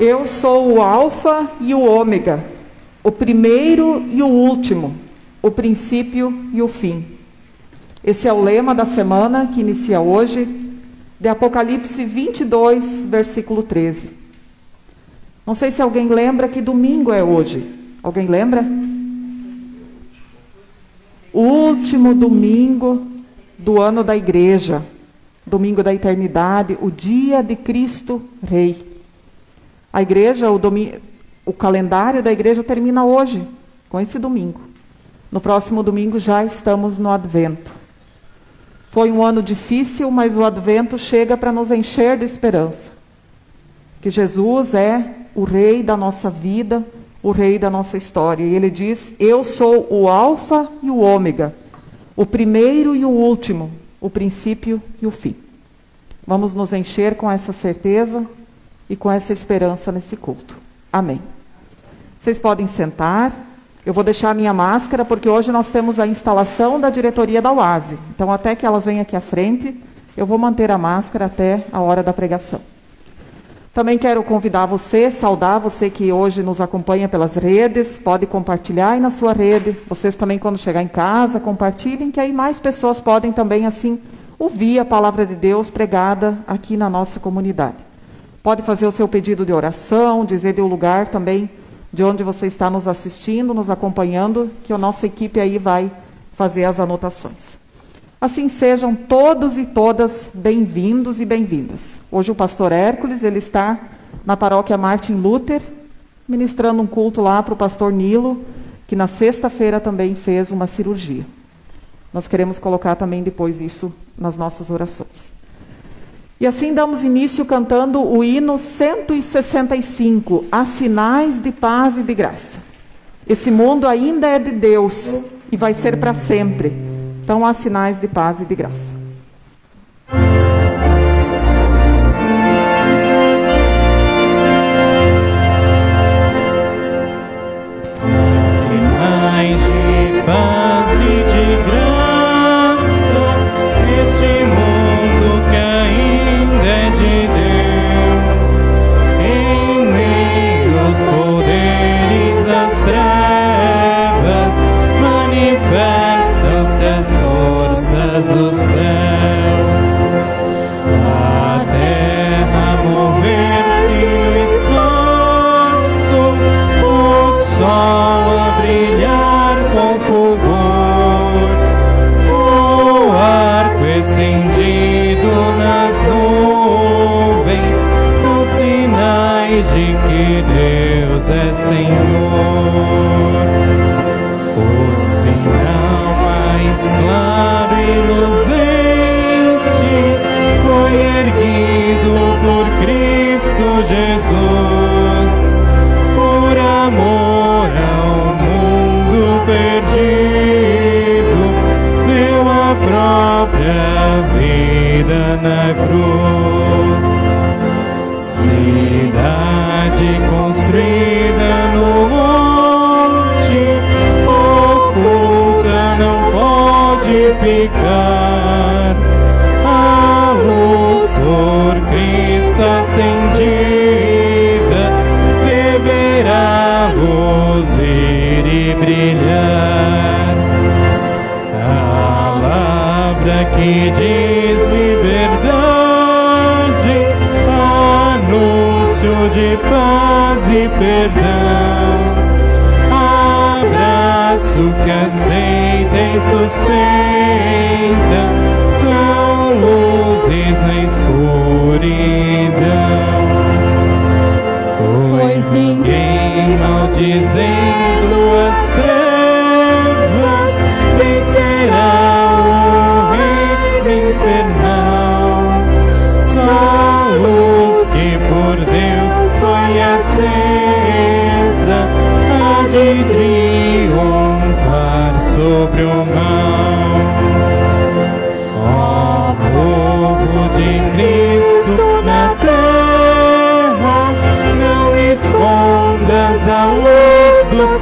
Eu sou o Alfa e o Ômega, o primeiro e o último, o princípio e o fim. Esse é o lema da semana que inicia hoje, de Apocalipse 22, versículo 13. Não sei se alguém lembra que domingo é hoje. Alguém lembra? O último domingo do ano da igreja, domingo da eternidade, o dia de Cristo Rei. A igreja, o calendário da igreja termina hoje, com esse domingo. No próximo domingo já estamos no Advento. Foi um ano difícil, mas o Advento chega para nos encher de esperança. Que Jesus é o Rei da nossa vida, o Rei da nossa história. E Ele diz, eu sou o Alfa e o Ômega, o primeiro e o último, o princípio e o fim. Vamos nos encher com essa certeza e com essa esperança nesse culto. Amém. Vocês podem sentar. Eu vou deixar a minha máscara, porque hoje nós temos a instalação da diretoria da UASE. Então, até que elas venham aqui à frente, eu vou manter a máscara até a hora da pregação. Também quero convidar você, saudar você que hoje nos acompanha pelas redes, pode compartilhar aí na sua rede. Vocês também, quando chegar em casa, compartilhem, que aí mais pessoas podem também, assim, ouvir a palavra de Deus pregada aqui na nossa comunidade. Pode fazer o seu pedido de oração, dizer de um lugar também de onde você está nos assistindo, nos acompanhando, que a nossa equipe aí vai fazer as anotações. Assim sejam todos e todas bem-vindos e bem-vindas. Hoje o pastor Hércules, ele está na paróquia Martin Luther, ministrando um culto lá para o pastor Nilo, que na sexta-feira também fez uma cirurgia. Nós queremos colocar também depois isso nas nossas orações. E assim damos início cantando o hino 165, Há Sinais de Paz e de Graça. Esse mundo ainda é de Deus e vai ser para sempre. Então há sinais de paz e de graça. Sinais de paz e de graça. Dos céus, a terra mover-se no espaço, o sol a brilhar com fulgor, o arco estendido nas nuvens, são sinais de que Deus é Senhor. O sinal mais claro e luzente foi erguido por Cristo Jesus, por amor ao mundo perdido, deu a própria vida na cruz. Cidade construída no monte, oculta não pode ficar, a luz por Cristo acendida deverá luzir e brilhar. A palavra que diz verdade, anúncio de paz e perdão, abraço que aceita e sustenta, são luzes na escuridão. Pois ninguém, maldizendo as trevas, vencerá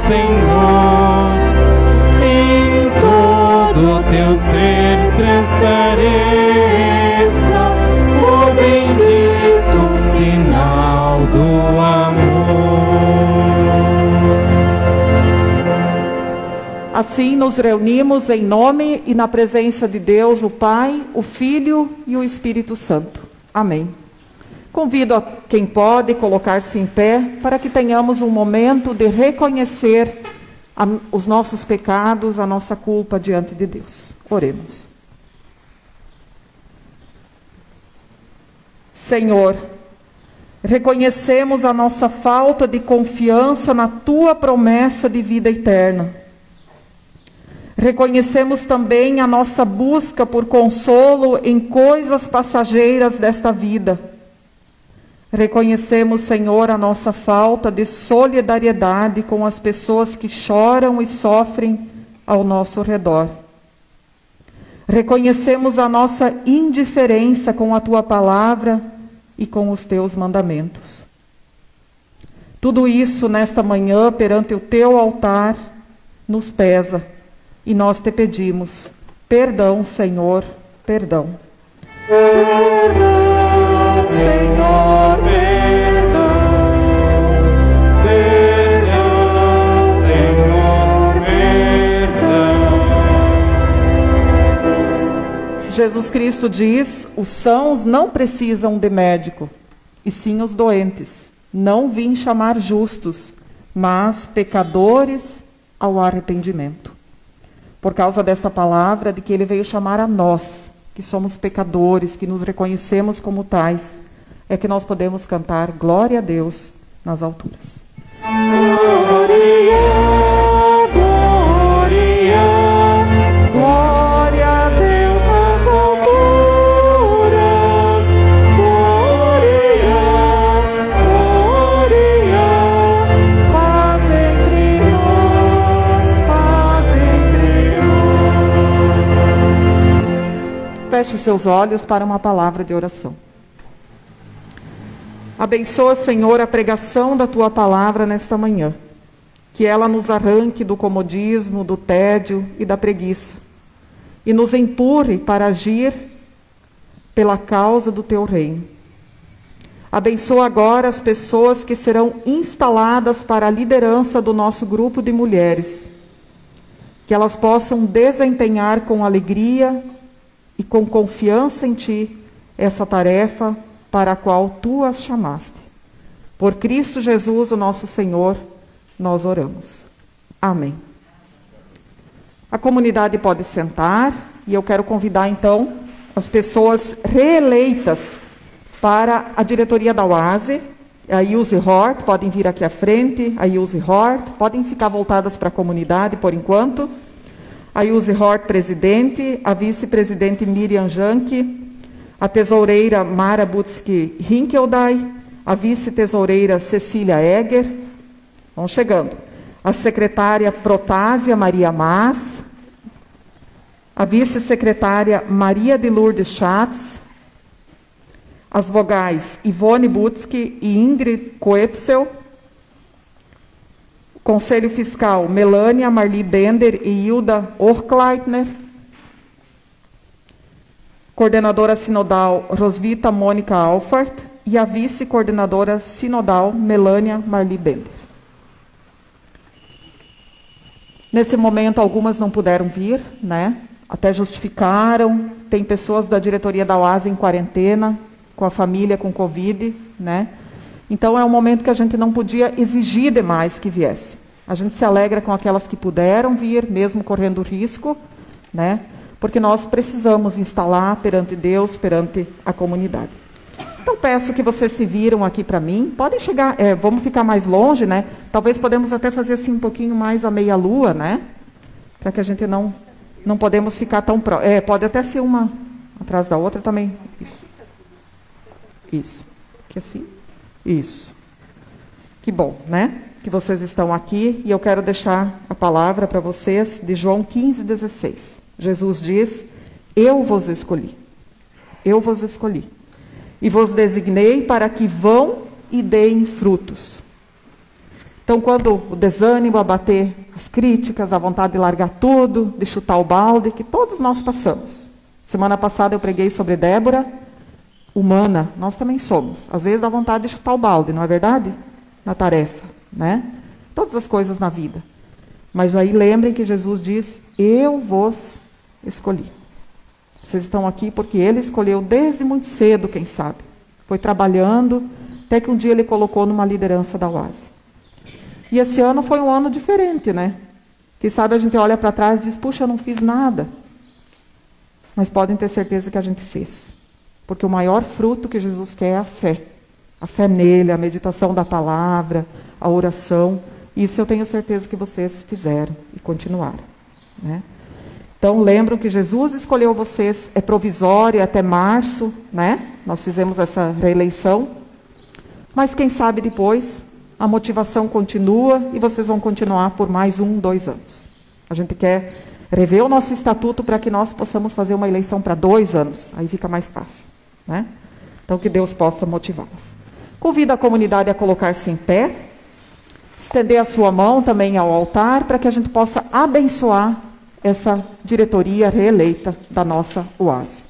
Senhor, em todo teu ser transpareça o bendito sinal do amor. Assim nos reunimos em nome e na presença de Deus, o Pai, o Filho e o Espírito Santo. Amém. Convido a quem pode colocar-se em pé para que tenhamos um momento de reconhecer os nossos pecados, a nossa culpa diante de Deus. Oremos. Senhor, reconhecemos a nossa falta de confiança na Tua promessa de vida eterna. Reconhecemos também a nossa busca por consolo em coisas passageiras desta vida. Reconhecemos, Senhor, a nossa falta de solidariedade com as pessoas que choram e sofrem ao nosso redor. Reconhecemos a nossa indiferença com a Tua palavra e com os Teus mandamentos. Tudo isso, nesta manhã, perante o Teu altar, nos pesa. E nós te pedimos, perdão, Senhor, perdão. Perdão, Senhor, perdão. Perdão, Senhor, perdão. Jesus Cristo diz, os sãos não precisam de médico, e sim os doentes. Não vim chamar justos, mas pecadores ao arrependimento. Por causa dessa palavra, de que Ele veio chamar a nós, que somos pecadores, que nos reconhecemos como tais, é que nós podemos cantar glória a Deus nas alturas. Glória, glória, glória a Deus nas alturas. Glória, glória, paz entre nós, paz entre nós. Feche seus olhos para uma palavra de oração. Abençoa, Senhor, a pregação da Tua palavra nesta manhã. Que ela nos arranque do comodismo, do tédio e da preguiça. E nos empurre para agir pela causa do Teu reino. Abençoa agora as pessoas que serão instaladas para a liderança do nosso grupo de mulheres. Que elas possam desempenhar com alegria e com confiança em Ti essa tarefa para a qual Tu as chamaste. Por Cristo Jesus, o nosso Senhor, nós oramos. Amém. A comunidade pode sentar e eu quero convidar então as pessoas reeleitas para a diretoria da UASE. A Ilse Hort, podem vir aqui à frente. A Ilse Hort, podem ficar voltadas para a comunidade por enquanto. A Ilse Hort, presidente. A vice-presidente Miriam Janke. A tesoureira Mara Butzke-Hinkeldai, a vice-tesoureira Cecília Egger, vão chegando. A secretária Protásia Maria Mas, a vice-secretária Maria de Lourdes Schatz, as vogais Ivone Butzke e Ingrid Coepsel, Conselho Fiscal Melânia Marli Bender e Hilda Orkleitner, coordenadora sinodal Rosvita Mônica Alfart e a vice-coordenadora sinodal Melânia Marli Bender. Nesse momento, algumas não puderam vir, né? Até justificaram. Tem pessoas da diretoria da UASE em quarentena, com a família com Covid, né? Então, é um momento que a gente não podia exigir demais que viesse. A gente se alegra com aquelas que puderam vir, mesmo correndo risco, né? Porque nós precisamos instalar perante Deus, perante a comunidade. Então, peço que vocês se viram aqui para mim. Podem chegar, vamos ficar mais longe, né? Talvez podemos até fazer assim um pouquinho mais a meia-lua, né? Para que a gente não podemos ficar tão próximo. Pode até ser uma atrás da outra também. Isso. Isso. Que assim? Isso. Que bom, né? Que vocês estão aqui. E eu quero deixar a palavra para vocês de João 15:16. Jesus diz, eu vos escolhi, e vos designei para que vão e deem frutos. Então, quando o desânimo abater, as críticas, a vontade de largar tudo, de chutar o balde, que todos nós passamos. Semana passada eu preguei sobre Débora, humana, nós também somos. Às vezes dá vontade de chutar o balde, não é verdade? Na tarefa, né? Todas as coisas na vida. Mas aí lembrem que Jesus diz, eu vos escolhi. Vocês estão aqui porque Ele escolheu desde muito cedo, quem sabe. Foi trabalhando, até que um dia Ele colocou numa liderança da Oase. E esse ano foi um ano diferente, né? Quem sabe a gente olha para trás e diz, puxa, eu não fiz nada. Mas podem ter certeza que a gente fez. Porque o maior fruto que Jesus quer é a fé. A fé nele, a meditação da palavra, a oração. Isso eu tenho certeza que vocês fizeram e continuaram, né? Então, lembram que Jesus escolheu vocês, é provisório até março, né? Nós fizemos essa reeleição. Mas quem sabe depois, a motivação continua e vocês vão continuar por mais 1, 2 anos. A gente quer rever o nosso estatuto para que nós possamos fazer uma eleição para 2 anos. Aí fica mais fácil, né? Então, que Deus possa motivá-las. Convido a comunidade a colocar-se em pé, estender a sua mão também ao altar, para que a gente possa abençoar essa diretoria reeleita da nossa Oase.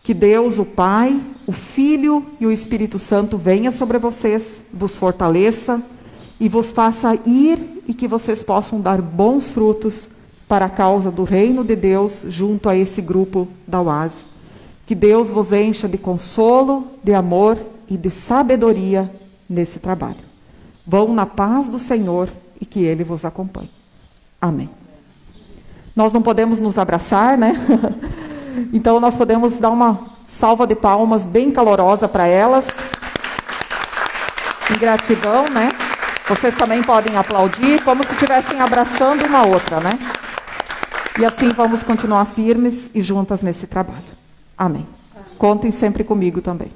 Que Deus, o Pai, o Filho e o Espírito Santo venha sobre vocês, vos fortaleça e vos faça ir e que vocês possam dar bons frutos para a causa do reino de Deus junto a esse grupo da Oase. Que Deus vos encha de consolo, de amor e de sabedoria nesse trabalho. Vão na paz do Senhor e que Ele vos acompanhe. Amém. Nós não podemos nos abraçar, né? Então nós podemos dar uma salva de palmas bem calorosa para elas. Em gratidão, né? Vocês também podem aplaudir, como se estivessem abraçando uma outra, né? E assim vamos continuar firmes e juntas nesse trabalho. Amém. Contem sempre comigo também.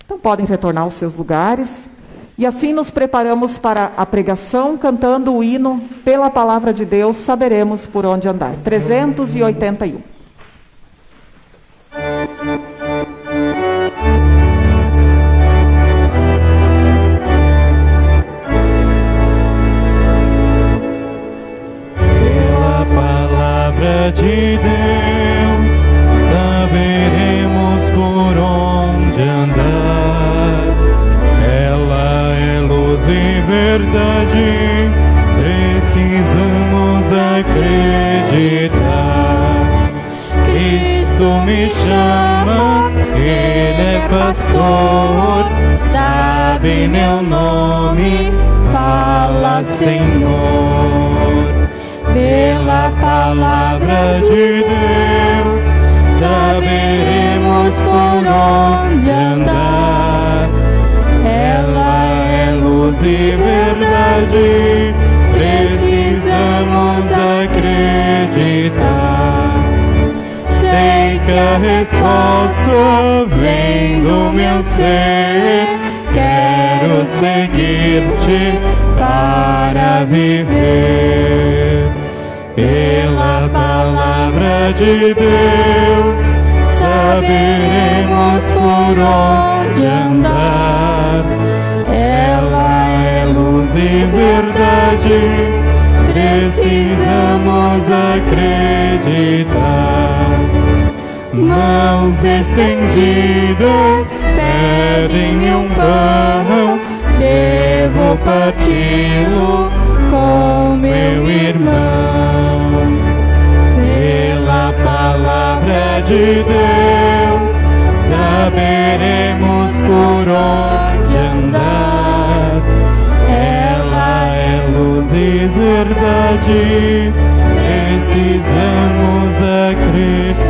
Então podem retornar aos seus lugares. E assim nos preparamos para a pregação, cantando o hino Pela Palavra de Deus, saberemos por onde andar. 381. Pela Palavra de Deus, saberemos por onde andar. Ela é luz e verdade, precisamos acreditar. Cristo me chama, Ele é pastor, sabe meu nome, fala Senhor. Pela Palavra de Deus, saberemos por onde andar. Ela é luz e verdade, precisamos acreditar. Sei que a resposta vem do meu ser, quero seguir-te para viver. Pela Palavra de Deus, saberemos por onde andar. Ela é luz e verdade, precisamos acreditar. Mãos estendidas pedem um pão, devo parti-lo com meu irmão. Pela Palavra de Deus, saberemos por onde andar. Ela é luz e verdade, precisamos acreditar.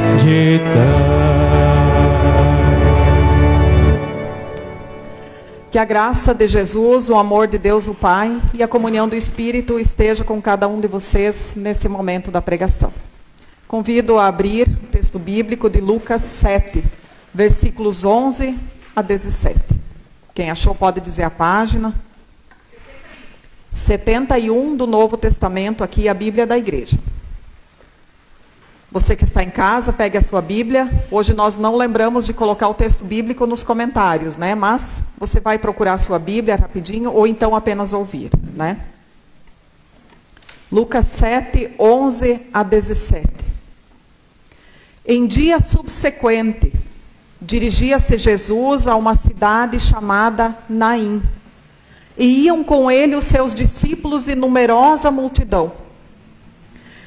Que a graça de Jesus, o amor de Deus o Pai e a comunhão do Espírito esteja com cada um de vocês nesse momento da pregação. Convido a abrir o texto bíblico de Lucas 7, versículos 11 a 17. Quem achou pode dizer a página. 71 do Novo Testamento, aqui a Bíblia da Igreja. Você que está em casa, pegue a sua Bíblia. Hoje nós não lembramos de colocar o texto bíblico nos comentários, né? Mas você vai procurar a sua Bíblia rapidinho, ou então apenas ouvir, né? Lucas 7, 11 a 17. Em dia subsequente, dirigia-se Jesus a uma cidade chamada Naim. E iam com ele os seus discípulos e numerosa multidão.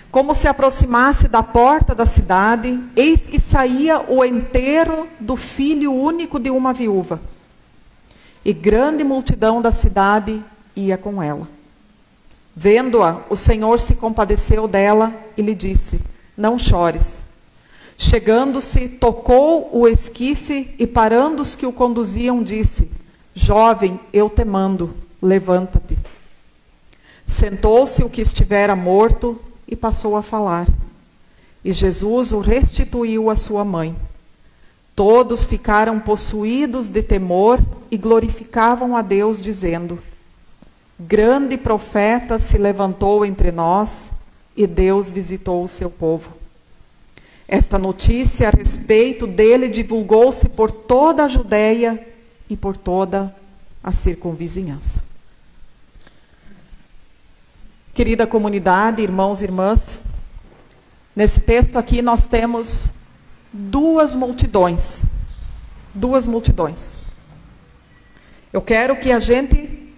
Como se aproximasse da porta da cidade, eis que saía o enterro do filho único de uma viúva. E grande multidão da cidade ia com ela. Vendo-a, o Senhor se compadeceu dela e lhe disse: não chores. Chegando-se, tocou o esquife e, parando os que o conduziam, disse: jovem, eu te mando, levanta-te. Sentou-se o que estivera morto e passou a falar. E Jesus o restituiu à sua mãe. Todos ficaram possuídos de temor e glorificavam a Deus, dizendo: grande profeta se levantou entre nós e Deus visitou o seu povo. Esta notícia a respeito dele divulgou-se por toda a Judeia e por toda a circunvizinhança. Querida comunidade, irmãos e irmãs, nesse texto aqui nós temos duas multidões. Duas multidões. Eu quero que a gente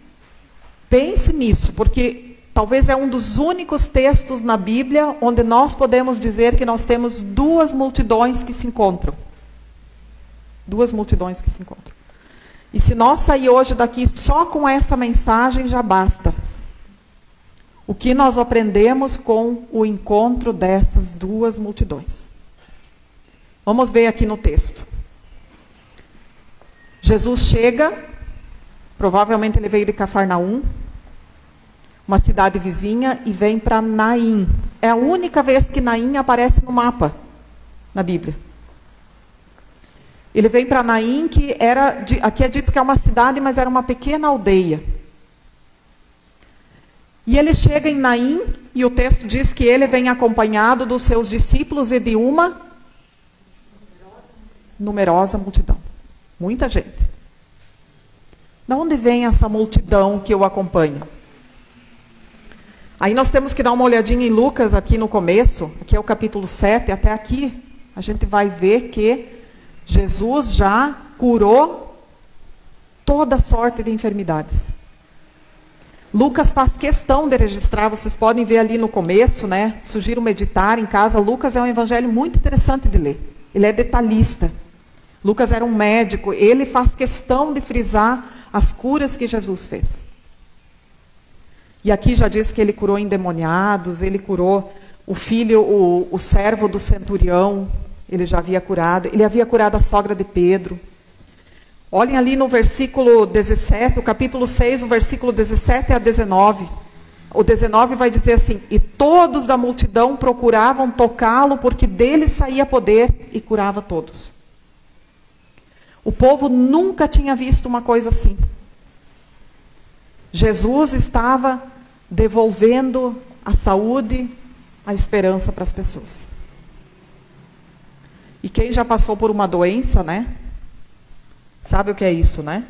pense nisso, porque talvez é um dos únicos textos na Bíblia onde nós podemos dizer que nós temos duas multidões que se encontram. Duas multidões que se encontram. E se nós sair hoje daqui só com essa mensagem, já basta. O que nós aprendemos com o encontro dessas duas multidões? Vamos ver aqui no texto. Jesus chega, provavelmente ele veio de Cafarnaum, uma cidade vizinha, e vem para Naim. É a única vez que Naim aparece no mapa, na Bíblia. Ele vem para Naim, que era, aqui é dito que é uma cidade, mas era uma pequena aldeia. E ele chega em Naim, e o texto diz que ele vem acompanhado dos seus discípulos e de uma numerosa multidão. Muita gente. De onde vem essa multidão que o acompanha? Aí nós temos que dar uma olhadinha em Lucas aqui no começo, que é o capítulo 7, até aqui. A gente vai ver que Jesus já curou toda sorte de enfermidades. Lucas faz questão de registrar, vocês podem ver ali no começo, né? Sugiro meditar em casa. Lucas é um evangelho muito interessante de ler. Ele é detalhista. Lucas era um médico, ele faz questão de frisar as curas que Jesus fez. E aqui já diz que ele curou endemoniados, ele curou o filho, o servo do centurião, ele já havia curado, ele havia curado a sogra de Pedro. Olhem ali no versículo 17, o capítulo 6, o versículo 17 a 19. O 19 vai dizer assim: e todos da multidão procuravam tocá-lo, porque dele saía poder, e curava todos. O povo nunca tinha visto uma coisa assim. Jesus estava devolvendo a saúde, a esperança para as pessoas. E quem já passou por uma doença, né? Sabe o que é isso, né?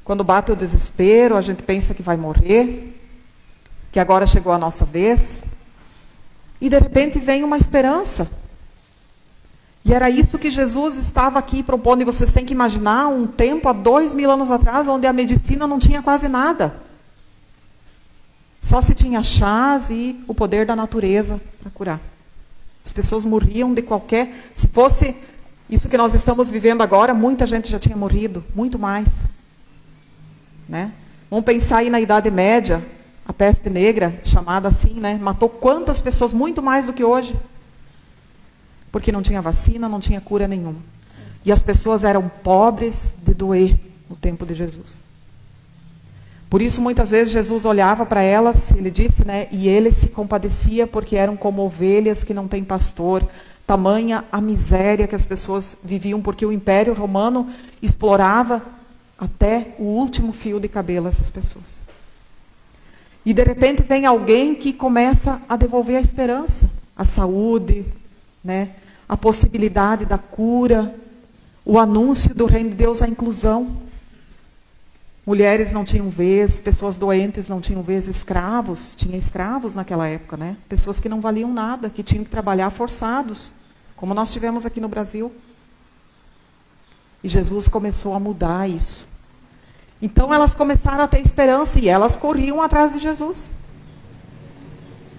Quando bate o desespero, a gente pensa que vai morrer, que agora chegou a nossa vez, e de repente vem uma esperança. E era isso que Jesus estava aqui propondo, e vocês têm que imaginar um tempo, há 2000 anos atrás, onde a medicina não tinha quase nada. Só se tinha chás e o poder da natureza para curar. As pessoas morriam de qualquer... Se fosse isso que nós estamos vivendo agora, muita gente já tinha morrido, muito mais. Né? Vamos pensar aí na Idade Média, a peste negra, chamada assim, né? Matou quantas pessoas? Muito mais do que hoje. Porque não tinha vacina, não tinha cura nenhuma. E as pessoas eram pobres de doer no tempo de Jesus. Por isso, muitas vezes, Jesus olhava para elas, ele disse, né? E ele se compadecia porque eram como ovelhas que não têm pastor. Tamanha a miséria que as pessoas viviam, porque o Império Romano explorava até o último fio de cabelo essas pessoas. E de repente vem alguém que começa a devolver a esperança. a saúde, né? A possibilidade da cura, o anúncio do reino de Deus, a inclusão. Mulheres não tinham vez, pessoas doentes não tinham vez, escravos, tinha escravos naquela época, né? Pessoas que não valiam nada, que tinham que trabalhar forçados, como nós tivemos aqui no Brasil. E Jesus começou a mudar isso. Então elas começaram a ter esperança e elas corriam atrás de Jesus.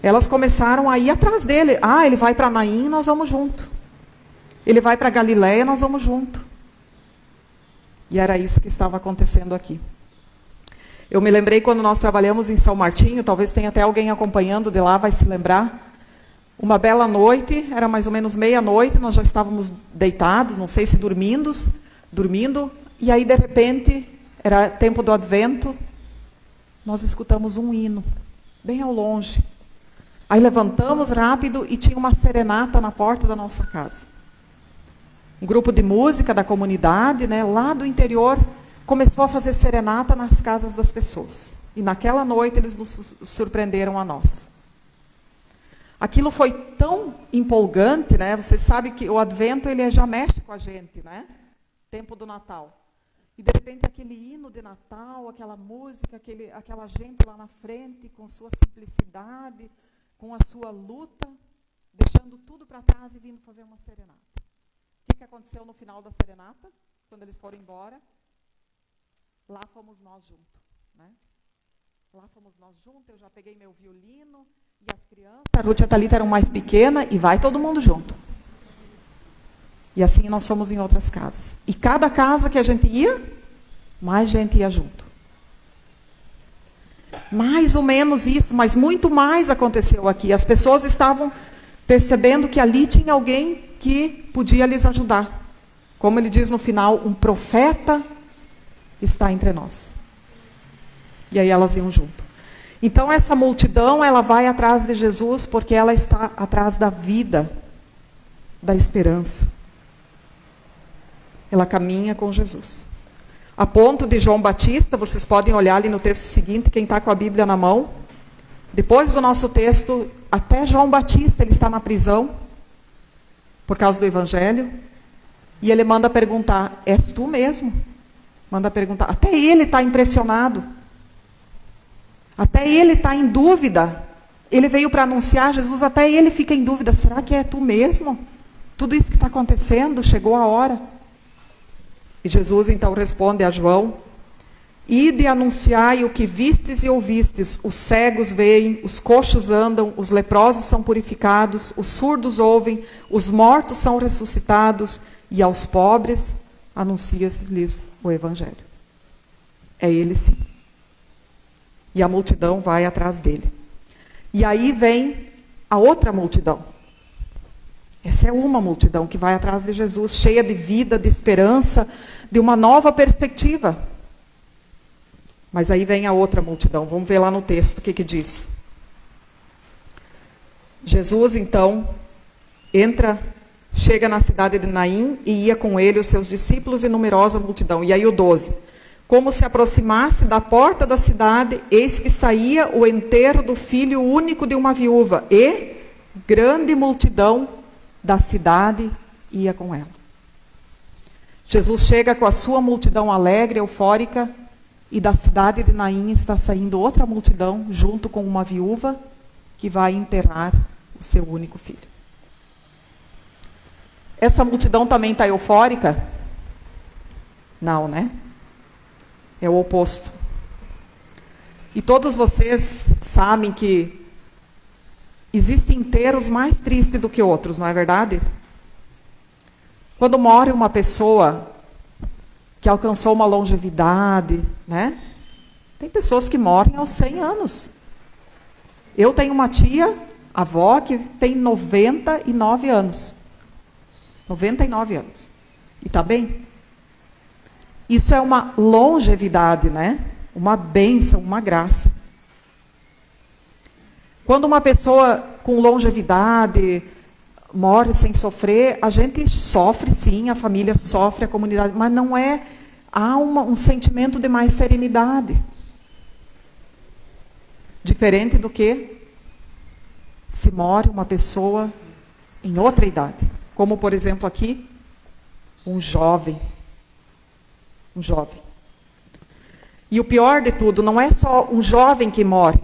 Elas começaram a ir atrás dele. Ah, ele vai para Naim, nós vamos junto. Ele vai para Galiléia, nós vamos junto. E era isso que estava acontecendo aqui. Eu me lembrei quando nós trabalhamos em São Martinho, talvez tenha até alguém acompanhando de lá, vai se lembrar. Uma bela noite, era mais ou menos meia-noite, nós já estávamos deitados, não sei se dormindo, e aí de repente, era tempo do Advento, nós escutamos um hino, bem ao longe. Aí levantamos rápido e tinha uma serenata na porta da nossa casa. Um grupo de música da comunidade, né, lá do interior, começou a fazer serenata nas casas das pessoas. E naquela noite eles nos surpreenderam a nós. Aquilo foi tão empolgante, né? Você sabe que o Advento ele já mexe com a gente, né? Tempo do Natal. E de repente aquele hino de Natal, aquela música, aquela gente lá na frente, com sua simplicidade, com a sua luta, deixando tudo para trás e vindo fazer uma serenata. O que aconteceu no final da serenata? Quando eles foram embora? Lá fomos nós juntos, né? Lá fomos nós juntos, eu já peguei meu violino, e as crianças, a Ruth e a Thalita eram mais pequenas, e vai todo mundo junto. E assim nós fomos em outras casas. E cada casa que a gente ia, mais gente ia junto. Mais ou menos isso, mas muito mais aconteceu aqui. As pessoas estavam percebendo que ali tinha alguém que podia lhes ajudar. Como ele diz no final, um profeta está entre nós. E aí elas iam junto. Então essa multidão, ela vai atrás de Jesus porque ela está atrás da vida, da esperança. Ela caminha com Jesus. A ponto de João Batista, vocês podem olhar ali no texto seguinte, quem está com a Bíblia na mão. Depois do nosso texto, até João Batista, ele está na prisão, por causa do Evangelho. E ele manda perguntar, és tu mesmo? Manda perguntar. Até ele está impressionado. Até ele está em dúvida. Ele veio para anunciar Jesus, até ele fica em dúvida. Será que é tu mesmo? Tudo isso que está acontecendo, chegou a hora. E Jesus então responde a João, ide anunciai o que vistes e ouvistes, os cegos veem, os coxos andam, os leprosos são purificados, os surdos ouvem, os mortos são ressuscitados, e aos pobres anuncia-lhes o Evangelho. É ele sim. E a multidão vai atrás dele. E aí vem a outra multidão. Essa é uma multidão que vai atrás de Jesus, cheia de vida, de esperança, de uma nova perspectiva. Mas aí vem a outra multidão. Vamos ver lá no texto o que diz. Jesus, então, chega na cidade de Naim e ia com ele os seus discípulos e numerosa multidão. E aí o 12. Como se aproximasse da porta da cidade, eis que saía o enterro do filho único de uma viúva, e grande multidão da cidade ia com ela. Jesus chega com a sua multidão alegre, eufórica, e da cidade de Naim está saindo outra multidão, junto com uma viúva, que vai enterrar o seu único filho. Essa multidão também está eufórica? Não, né? É o oposto. E todos vocês sabem que existem enterros mais tristes do que outros, não é verdade? Quando morre uma pessoa que alcançou uma longevidade, né? Tem pessoas que morrem aos 100 anos. Eu tenho uma tia, avó, que tem 99 anos. 99 anos. E está bem? Isso é uma longevidade, né? Uma bênção, uma graça. Quando uma pessoa com longevidade morre sem sofrer, a gente sofre sim, a família sofre, a comunidade, mas não é, há um sentimento de mais serenidade. Diferente do que se morre uma pessoa em outra idade. Como, por exemplo, aqui, um jovem. Um jovem. E o pior de tudo, não é só um jovem que morre.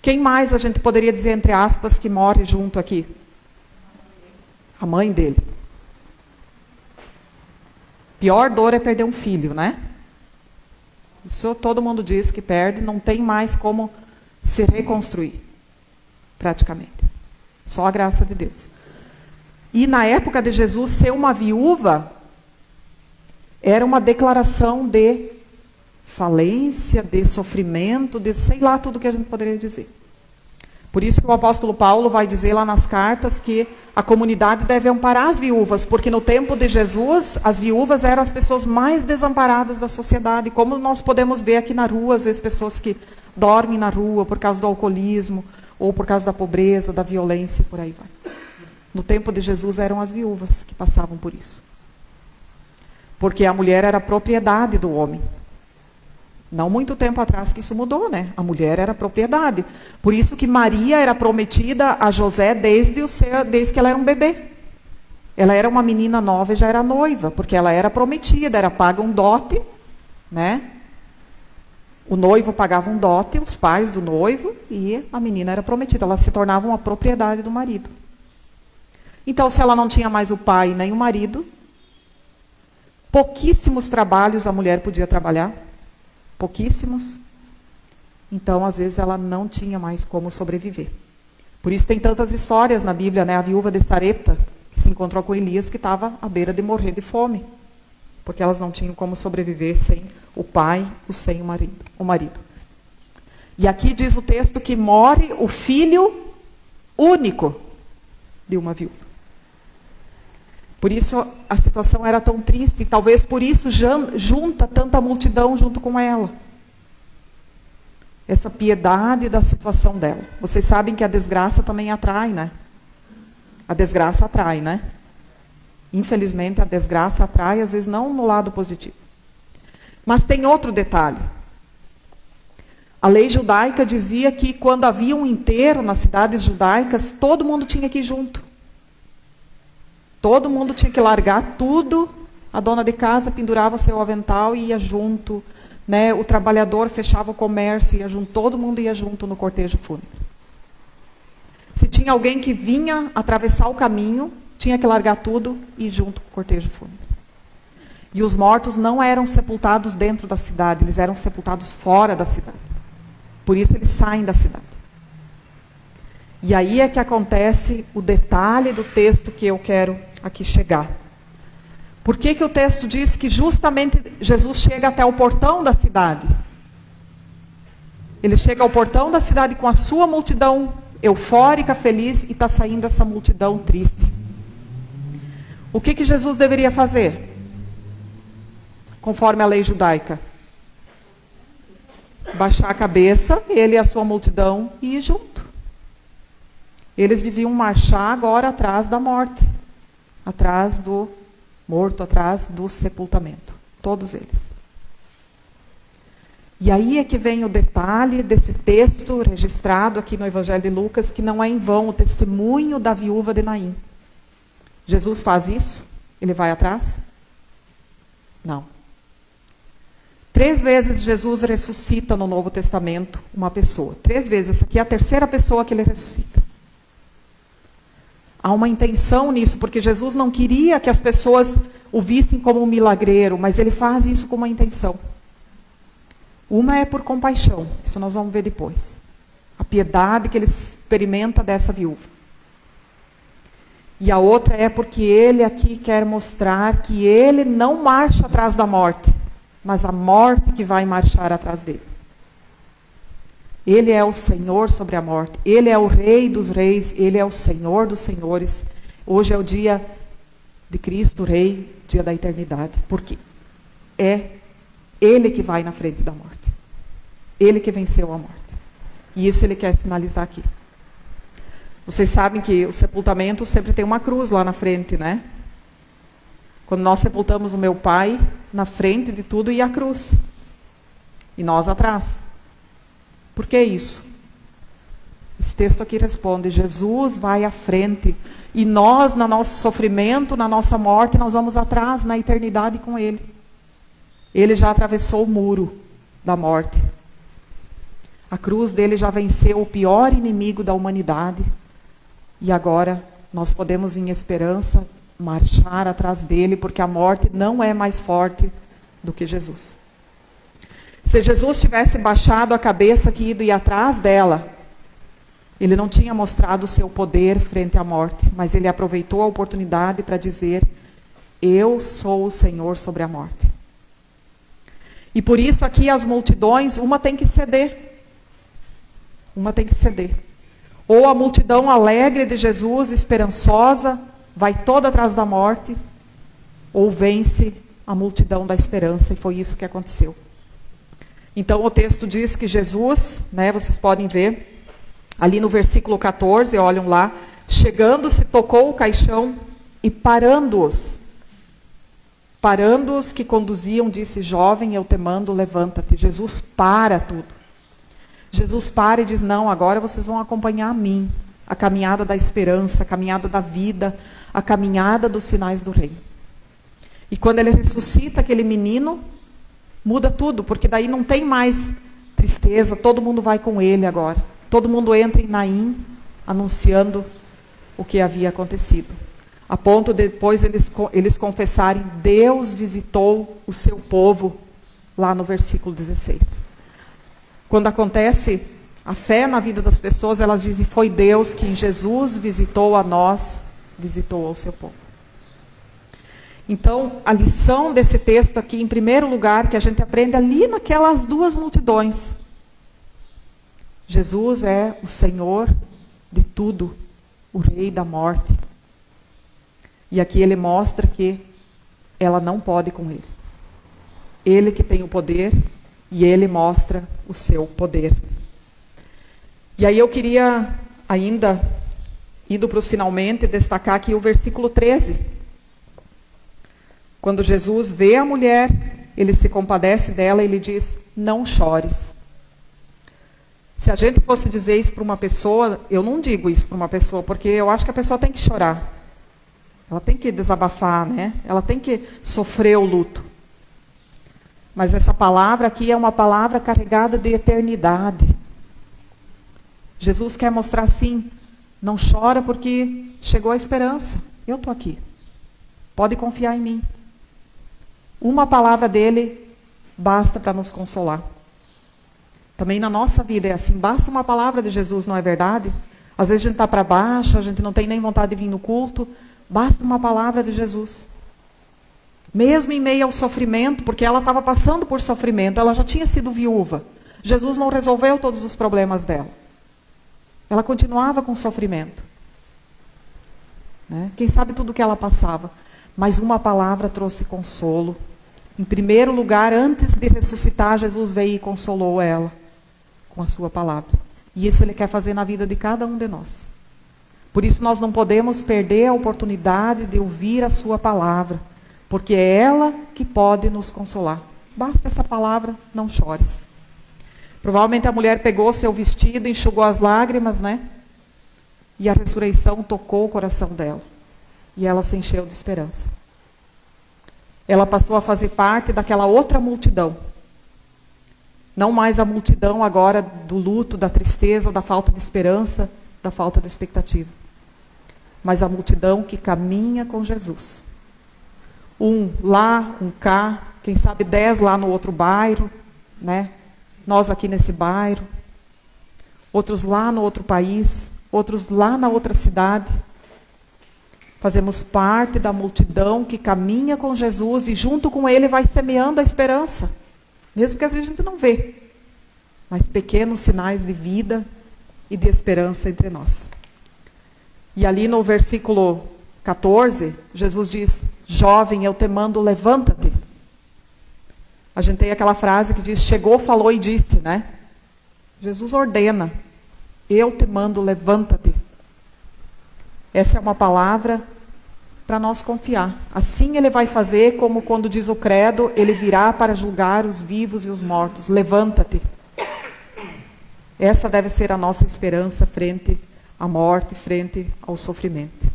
Quem mais a gente poderia dizer, entre aspas, que morre junto aqui? A mãe dele. Pior dor é perder um filho, né? Isso todo mundo diz que perde, não tem mais como se reconstruir, praticamente. Só a graça de Deus. E na época de Jesus, ser uma viúva era uma declaração de falência, de sofrimento, de sei lá tudo que a gente poderia dizer. Por isso que o apóstolo Paulo vai dizer lá nas cartas que a comunidade deve amparar as viúvas, porque no tempo de Jesus, as viúvas eram as pessoas mais desamparadas da sociedade, como nós podemos ver aqui na rua, às vezes pessoas que dormem na rua por causa do alcoolismo, ou por causa da pobreza, da violência, por aí vai. No tempo de Jesus eram as viúvas que passavam por isso. Porque a mulher era propriedade do homem. Não muito tempo atrás que isso mudou, né? A mulher era propriedade. Por isso que Maria era prometida a José desde que ela era um bebê. Ela era uma menina nova e já era noiva, porque ela era prometida, era paga um dote, né? O noivo pagava um dote, os pais do noivo, e a menina era prometida. Ela se tornava uma propriedade do marido. Então, se ela não tinha mais o pai nem o marido, pouquíssimos trabalhos a mulher podia trabalhar. Pouquíssimos. Então, às vezes, ela não tinha mais como sobreviver. Por isso tem tantas histórias na Bíblia, né? A viúva de Sarepta, que se encontrou com Elias, que estava à beira de morrer de fome. Porque elas não tinham como sobreviver sem o pai ou sem o marido. E aqui diz o texto que morre o filho único de uma viúva. Por isso a situação era tão triste, e talvez por isso junta tanta multidão junto com ela. Essa piedade da situação dela. Vocês sabem que a desgraça também atrai, né? A desgraça atrai, né? Infelizmente a desgraça atrai, às vezes não no lado positivo. Mas tem outro detalhe. A lei judaica dizia que quando havia um enterro nas cidades judaicas, todo mundo tinha que ir junto. Todo mundo tinha que largar tudo, a dona de casa pendurava seu avental e ia junto, né? O trabalhador fechava o comércio, ia junto, todo mundo ia junto no cortejo fúnebre. Se tinha alguém que vinha atravessar o caminho, tinha que largar tudo e ir junto com o cortejo fúnebre. E os mortos não eram sepultados dentro da cidade, eles eram sepultados fora da cidade. Por isso eles saem da cidade. E aí é que acontece o detalhe do texto que eu quero aqui chegar. Por que que o texto diz que justamente Jesus chega até o portão da cidade? Ele chega ao portão da cidade com a sua multidão eufórica, feliz, e está saindo essa multidão triste. O que que Jesus deveria fazer? Conforme a lei judaica. Baixar a cabeça, ele e a sua multidão, e ir junto. Eles deviam marchar agora atrás da morte, atrás do morto, atrás do sepultamento. Todos eles. E aí é que vem o detalhe desse texto registrado aqui no Evangelho de Lucas, que não é em vão o testemunho da viúva de Naim. Jesus faz isso? Ele vai atrás? Não. 3 vezes Jesus ressuscita no Novo Testamento uma pessoa. 3 vezes. Essa aqui é a terceira pessoa que ele ressuscita. Há uma intenção nisso, porque Jesus não queria que as pessoas o vissem como um milagreiro, mas ele faz isso com uma intenção. Uma é por compaixão, isso nós vamos ver depois. A piedade que ele experimenta dessa viúva. E a outra é porque ele aqui quer mostrar que ele não marcha atrás da morte, mas a morte que vai marchar atrás dele. Ele é o Senhor sobre a morte. Ele é o Rei dos reis. Ele é o Senhor dos senhores. Hoje é o dia de Cristo Rei, dia da eternidade. Porque é Ele que vai na frente da morte. Ele que venceu a morte. E isso ele quer sinalizar aqui. Vocês sabem que o sepultamento sempre tem uma cruz lá na frente, né? Quando nós sepultamos o meu pai, na frente de tudo ia a cruz. E nós atrás. Por que isso? Esse texto aqui responde: Jesus vai à frente. E nós, no nosso sofrimento, na nossa morte, nós vamos atrás, na eternidade com Ele. Ele já atravessou o muro da morte. A cruz dele já venceu o pior inimigo da humanidade. E agora nós podemos, em esperança, marchar atrás dele, porque a morte não é mais forte do que Jesus. Se Jesus tivesse baixado a cabeça e ido ir atrás dela, ele não tinha mostrado o seu poder frente à morte, mas ele aproveitou a oportunidade para dizer: eu sou o Senhor sobre a morte. E por isso aqui as multidões, uma tem que ceder. Uma tem que ceder. Ou a multidão alegre de Jesus, esperançosa, vai toda atrás da morte, ou vence a multidão da esperança, e foi isso que aconteceu. Então o texto diz que Jesus, vocês podem ver, ali no versículo 14, olham lá, chegando-se, tocou o caixão e parando-os que conduziam, disse: jovem, eu te mando, levanta-te. Jesus para tudo. Jesus para e diz: não, agora vocês vão acompanhar a mim, a caminhada da esperança, a caminhada da vida, a caminhada dos sinais do reino. E quando ele ressuscita aquele menino, muda tudo, porque daí não tem mais tristeza, todo mundo vai com ele agora. Todo mundo entra em Naim, anunciando o que havia acontecido. A ponto de depois eles confessarem: Deus visitou o seu povo, lá no versículo 16. Quando acontece a fé na vida das pessoas, elas dizem: foi Deus que em Jesus visitou a nós, visitou ao seu povo. Então, a lição desse texto aqui, em primeiro lugar, que a gente aprende ali naquelas duas multidões: Jesus é o Senhor de tudo, o Rei da morte. E aqui ele mostra que ela não pode com ele. Ele que tem o poder, e ele mostra o seu poder. E aí eu queria ainda, indo para os finalmente, destacar aqui o versículo 13. Quando Jesus vê a mulher, ele se compadece dela e ele diz: não chores. Se a gente fosse dizer isso para uma pessoa, eu não digo isso para uma pessoa, porque eu acho que a pessoa tem que chorar. Ela tem que desabafar, Ela tem que sofrer o luto. Mas essa palavra aqui é uma palavra carregada de eternidade. Jesus quer mostrar assim: não chora porque chegou a esperança. Eu estou aqui. Pode confiar em mim. Uma palavra dele basta para nos consolar. Também na nossa vida é assim, basta uma palavra de Jesus, não é verdade? Às vezes a gente está para baixo, a gente não tem nem vontade de vir no culto, basta uma palavra de Jesus. Mesmo em meio ao sofrimento, porque ela estava passando por sofrimento, ela já tinha sido viúva. Jesus não resolveu todos os problemas dela. Ela continuava com sofrimento. Quem sabe tudo que ela passava. Mas uma palavra trouxe consolo. Em primeiro lugar, antes de ressuscitar, Jesus veio e consolou ela com a sua palavra. E isso ele quer fazer na vida de cada um de nós. Por isso nós não podemos perder a oportunidade de ouvir a sua palavra, porque é ela que pode nos consolar. Basta essa palavra: não chores. Provavelmente a mulher pegou seu vestido, enxugou as lágrimas, E a ressurreição tocou o coração dela. E ela se encheu de esperança. Ela passou a fazer parte daquela outra multidão. Não mais a multidão agora do luto, da tristeza, da falta de esperança, da falta de expectativa. Mas a multidão que caminha com Jesus. Um lá, um cá, quem sabe 10 lá no outro bairro, Nós aqui nesse bairro. Outros lá no outro país, outros lá na outra cidade. Fazemos parte da multidão que caminha com Jesus e junto com ele vai semeando a esperança. Mesmo que às vezes a gente não vê. Mas pequenos sinais de vida e de esperança entre nós. E ali no versículo 14, Jesus diz: jovem, eu te mando, levanta-te. A gente tem aquela frase que diz: chegou, falou e disse, Jesus ordena: eu te mando, levanta-te. Essa é uma palavra para nós confiar. Assim ele vai fazer, como quando diz o credo: ele virá para julgar os vivos e os mortos. Levanta-te. Essa deve ser a nossa esperança frente à morte, frente ao sofrimento.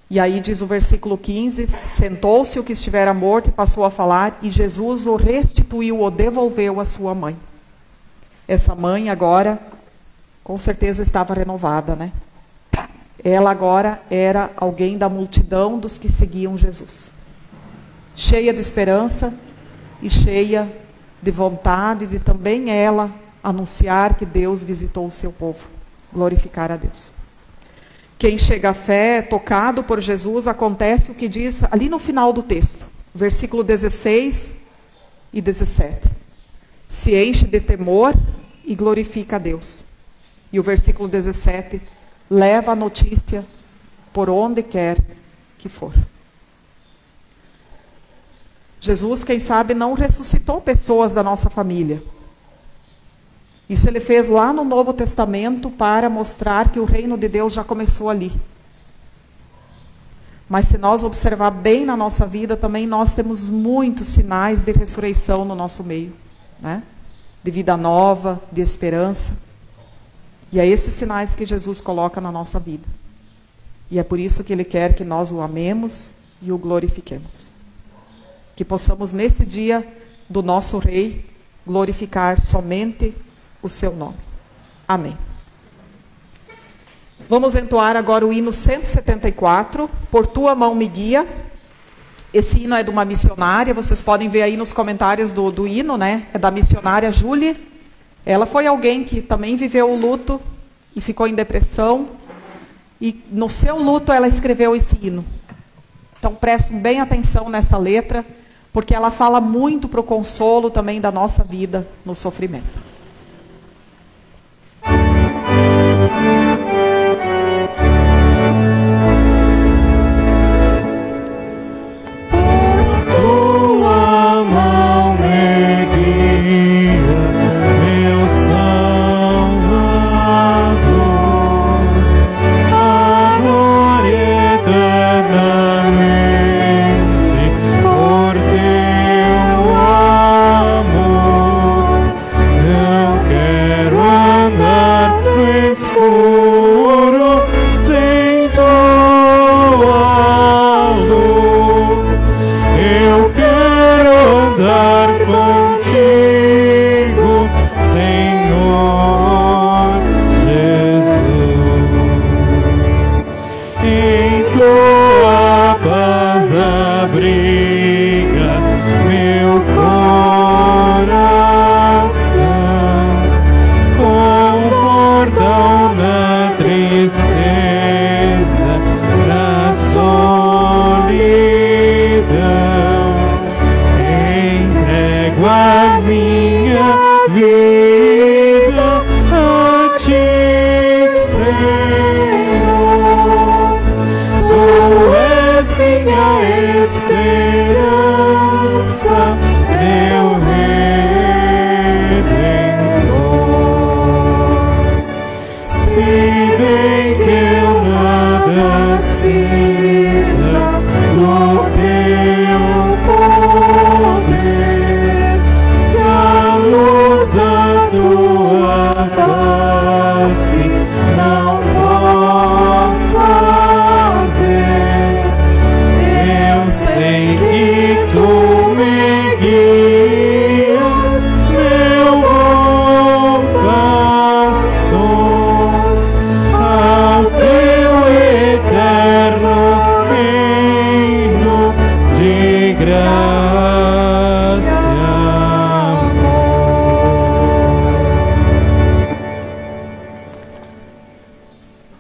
E aí diz o versículo 15, sentou-se o que estivera morto e passou a falar, e Jesus o restituiu, o devolveu à sua mãe. Essa mãe agora, com certeza estava renovada, né? Ela agora era alguém da multidão dos que seguiam Jesus. Cheia de esperança e cheia de vontade de também ela anunciar que Deus visitou o seu povo. Glorificar a Deus. Quem chega à fé, tocado por Jesus, acontece o que diz ali no final do texto, versículo 16 e 17. Se enche de temor e glorifica a Deus. E o versículo 17, leva a notícia por onde quer que for. Jesus, quem sabe, não ressuscitou pessoas da nossa família. Isso ele fez lá no Novo Testamento para mostrar que o reino de Deus já começou ali. Mas se nós observar bem na nossa vida, também nós temos muitos sinais de ressurreição no nosso meio, né? De vida nova, de esperança. E é esses sinais que Jesus coloca na nossa vida. E é por isso que Ele quer que nós o amemos e o glorifiquemos. Que possamos nesse dia do nosso Rei glorificar somente o seu nome. Amém. Vamos entoar agora o hino 174, Por Tua Mão Me Guia. Esse hino é de uma missionária, vocês podem ver aí nos comentários do hino, né? É da missionária Julie. Ela foi alguém que também viveu o luto e ficou em depressão. E no seu luto ela escreveu esse hino. Então prestem bem atenção nessa letra, porque ela fala muito para o consolo também da nossa vida no sofrimento.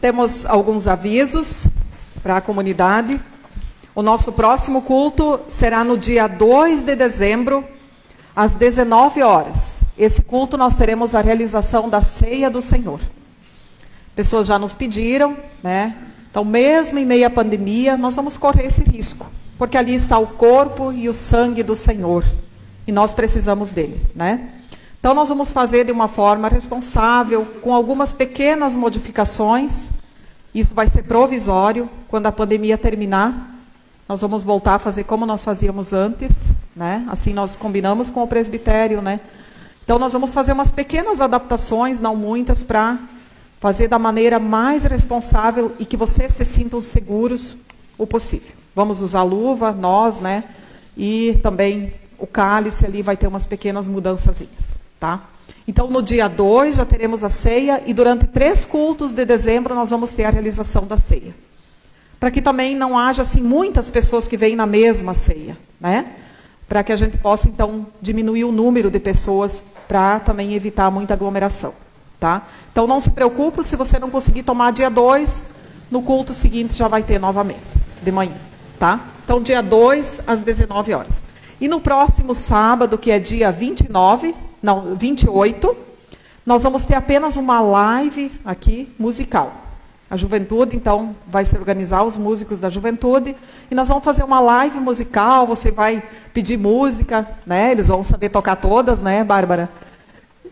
Temos alguns avisos para a comunidade. O nosso próximo culto será no dia 2 de dezembro, às 19 horas. Esse culto nós teremos a realização da Ceia do Senhor. Pessoas já nos pediram, né? Então, mesmo em meio à pandemia, nós vamos correr esse risco, porque ali está o corpo e o sangue do Senhor, e nós precisamos dele, né? Então, nós vamos fazer de uma forma responsável, com algumas pequenas modificações. Isso vai ser provisório. Quando a pandemia terminar, nós vamos voltar a fazer como nós fazíamos antes, né? Assim nós combinamos com o presbitério, né? Então nós vamos fazer umas pequenas adaptações, não muitas, para fazer da maneira mais responsável e que vocês se sintam seguros o possível. Vamos usar luva, nós, né? E também o cálice ali vai ter umas pequenas mudançazinhas, tá? Então, no dia 2 já teremos a ceia e durante 3 cultos de dezembro nós vamos ter a realização da ceia. Para que também não haja assim muitas pessoas que vêm na mesma ceia, né? Para que a gente possa então diminuir o número de pessoas para também evitar muita aglomeração, tá? Então não se preocupe se você não conseguir tomar dia 2, no culto seguinte já vai ter novamente, de manhã, tá? Então dia 2 às 19 horas. E no próximo sábado, que é dia 28, nós vamos ter apenas uma live aqui musical. A juventude, então, vai se organizar, os músicos da juventude, e nós vamos fazer uma live musical, você vai pedir música, né? Eles vão saber tocar todas, né, Bárbara?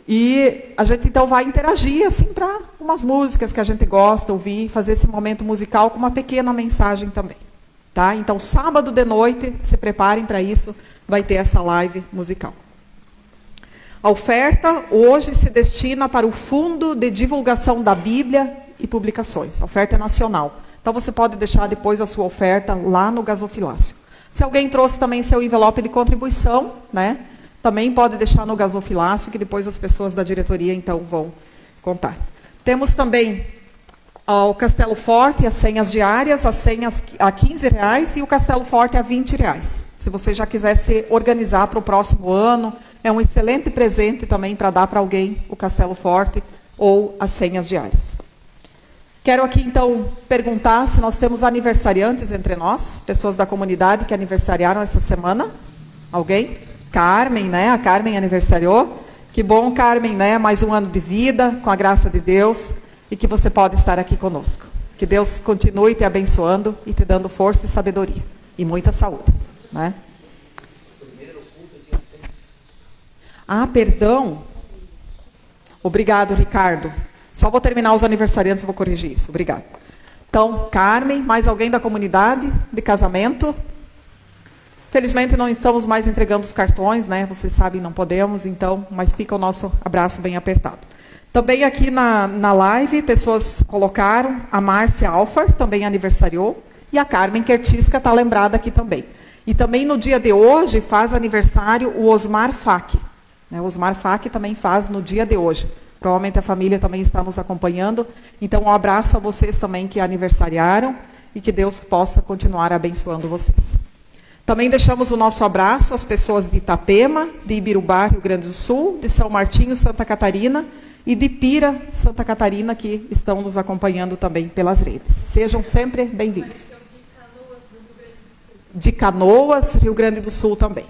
E a gente, então, vai interagir, assim, para umas músicas que a gente gosta, ouvir, fazer esse momento musical com uma pequena mensagem também, tá? Então, sábado de noite, se preparem para isso, vai ter essa live musical. A oferta hoje se destina para o Fundo de Divulgação da Bíblia e Publicações. A oferta é nacional. Então você pode deixar depois a sua oferta lá no gasofilácio. Se alguém trouxe também seu envelope de contribuição, né, também pode deixar no gasofilácio, que depois as pessoas da diretoria então vão contar. Temos também o Castelo Forte, as senhas diárias, as senhas a R$15 e o Castelo Forte a R$20. Se você já quiser se organizar para o próximo ano, é um excelente presente também para dar para alguém o Castelo Forte ou as senhas diárias. Quero aqui, então, perguntar se nós temos aniversariantes entre nós, pessoas da comunidade que aniversariaram essa semana. Alguém? Carmen, né? A Carmen aniversariou. Que bom, Carmen, né? Mais um ano de vida, com a graça de Deus, e que você pode estar aqui conosco. Que Deus continue te abençoando e te dando força e sabedoria. E muita saúde, né? Ah, perdão. Obrigado, Ricardo. Só vou terminar os aniversariantes e vou corrigir isso. Obrigado. Então, Carmen, mais alguém da comunidade de casamento? Felizmente não estamos mais entregando os cartões, né? Vocês sabem, não podemos, então, mas fica o nosso abraço bem apertado. Também aqui na live, pessoas colocaram, a Márcia Alfar também aniversariou, e a Carmen Kertiska está lembrada aqui também. E também no dia de hoje faz aniversário o Osmar Fac. O Osmar Fac também faz no dia de hoje. Provavelmente a família também está nos acompanhando. Então, um abraço a vocês também que aniversariaram e que Deus possa continuar abençoando vocês. Também deixamos o nosso abraço às pessoas de Itapema, de Ibirubá, Rio Grande do Sul, de São Martinho, Santa Catarina, e de Pira, Santa Catarina, que estão nos acompanhando também pelas redes. Sejam sempre bem-vindos. De Canoas, Rio Grande do Sul também.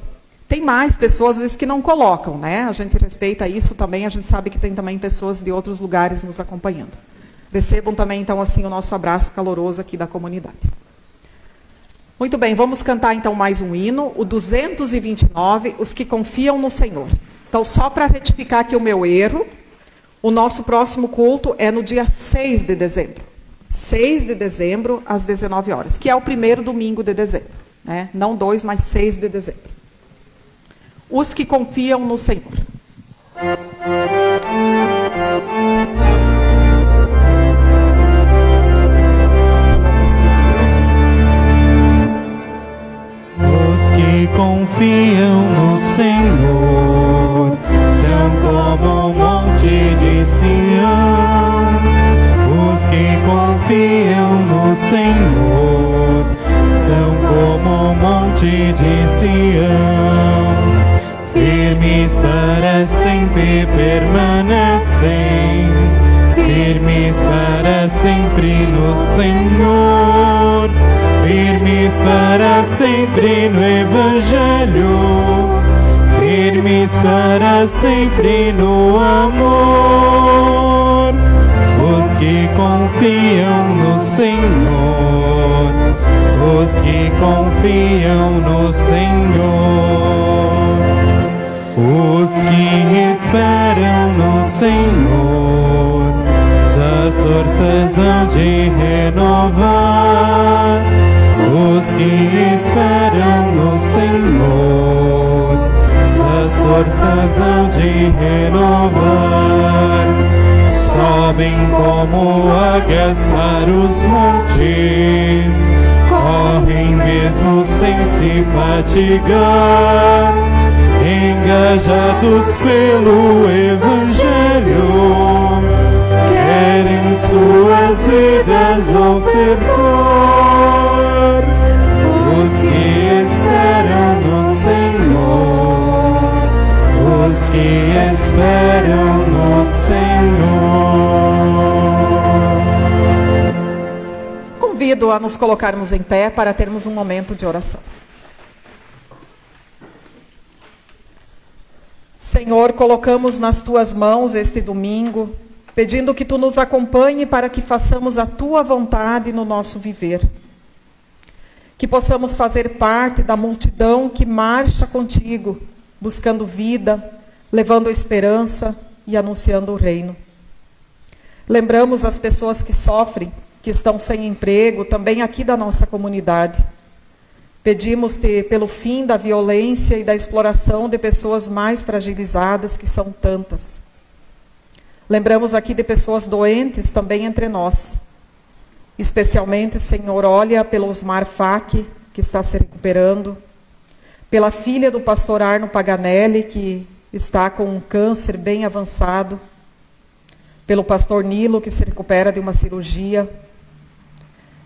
Tem mais pessoas, às vezes, que não colocam, né? A gente respeita isso também, a gente sabe que tem também pessoas de outros lugares nos acompanhando. Recebam também, então, assim, o nosso abraço caloroso aqui da comunidade. Muito bem, vamos cantar, então, mais um hino, o 229, Os que Confiam no Senhor. Então, só para retificar aqui o meu erro, o nosso próximo culto é no dia 6 de dezembro. 6 de dezembro, às 19 horas, que é o primeiro domingo de dezembro, né? Não 2, mas 6 de dezembro. Os que confiam no Senhor. Os que confiam no Senhor são como um monte de Sião. Os que confiam no Senhor são como um monte de Sião. Firmes para sempre permanecem, firmes para sempre no Senhor, firmes para sempre no Evangelho, firmes para sempre no amor. Os que confiam no Senhor, os que confiam no Senhor. Os que esperam no Senhor, suas forças hão de renovar. Os que esperam no Senhor, suas suas forças hão de renovar. Sobem como águias para os montes, correm mesmo sem se fatigar, engajados pelo Evangelho, querem suas vidas ofertar. Os que esperam no Senhor, os que esperam no Senhor. Convido a nos colocarmos em pé para termos um momento de oração. Senhor, colocamos nas Tuas mãos este domingo, pedindo que Tu nos acompanhe para que façamos a Tua vontade no nosso viver. Que possamos fazer parte da multidão que marcha contigo, buscando vida, levando esperança e anunciando o reino. Lembramos as pessoas que sofrem, que estão sem emprego, também aqui da nossa comunidade. Pedimos-te pelo fim da violência e da exploração de pessoas mais fragilizadas, que são tantas. Lembramos aqui de pessoas doentes também entre nós. Especialmente, Senhor, olha pelo Osmar Fak, que está se recuperando, pela filha do pastor Arno Paganelli, que está com um câncer bem avançado, pelo pastor Nilo, que se recupera de uma cirurgia,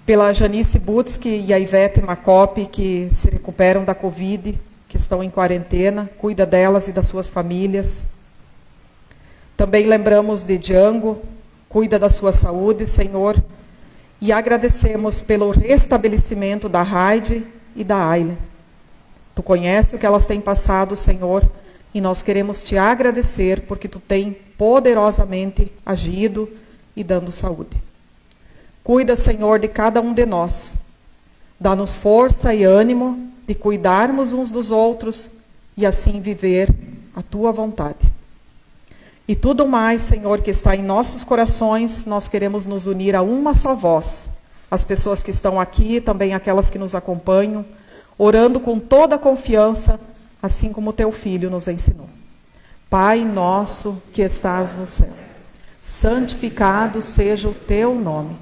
pela Janice Butzke e a Ivete Macop, que se recuperam da Covid, que estão em quarentena, cuida delas e das suas famílias. Também lembramos de Django, cuida da sua saúde, Senhor, e agradecemos pelo restabelecimento da Heidi e da Aileen. Tu conheces o que elas têm passado, Senhor, e nós queremos te agradecer porque Tu tem poderosamente agido e dando saúde. Cuida, Senhor, de cada um de nós. Dá-nos força e ânimo de cuidarmos uns dos outros e assim viver a Tua vontade. E tudo mais, Senhor, que está em nossos corações, nós queremos nos unir a uma só voz. As pessoas que estão aqui, também aquelas que nos acompanham, orando com toda a confiança, assim como Teu Filho nos ensinou. Pai nosso que estás no céu, santificado seja o Teu nome.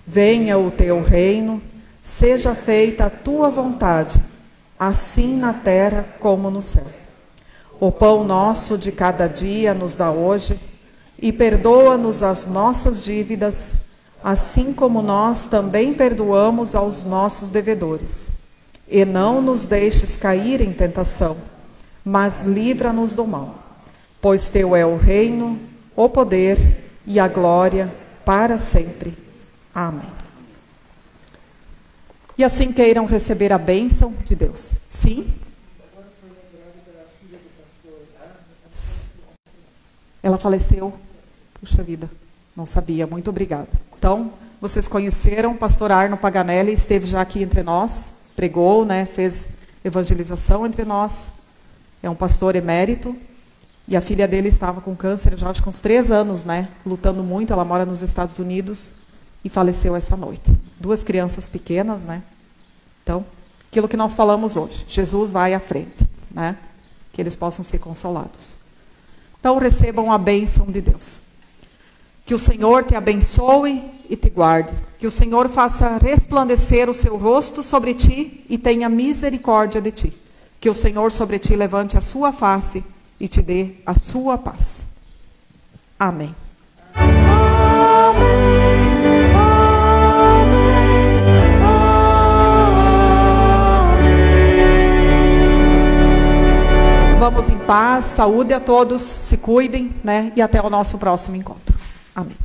Venha o Teu reino, seja feita a Tua vontade, assim na terra como no céu. O pão nosso de cada dia nos dá hoje, e perdoa-nos as nossas dívidas, assim como nós também perdoamos aos nossos devedores. E não nos deixes cair em tentação, mas livra-nos do mal. Pois Teu é o reino, o poder e a glória para sempre. Amém. E assim queiram receber a bênção de Deus. Sim? Ela faleceu. Puxa vida, não sabia. Muito obrigada. Então, vocês conheceram o pastor Arno Paganelli, esteve já aqui entre nós, pregou, né, fez evangelização entre nós. É um pastor emérito. E a filha dele estava com câncer, já acho que uns 3 anos, né, lutando muito. Ela mora nos Estados Unidos e faleceu essa noite. 2 crianças pequenas, né? Então, aquilo que nós falamos hoje. Jesus vai à frente, né? Que eles possam ser consolados. Então, recebam a bênção de Deus. Que o Senhor te abençoe e te guarde. Que o Senhor faça resplandecer o seu rosto sobre ti e tenha misericórdia de ti. Que o Senhor sobre ti levante a sua face e te dê a sua paz. Amém. Vamos em paz, saúde a todos, se cuidem, né? E até o nosso próximo encontro. Amém.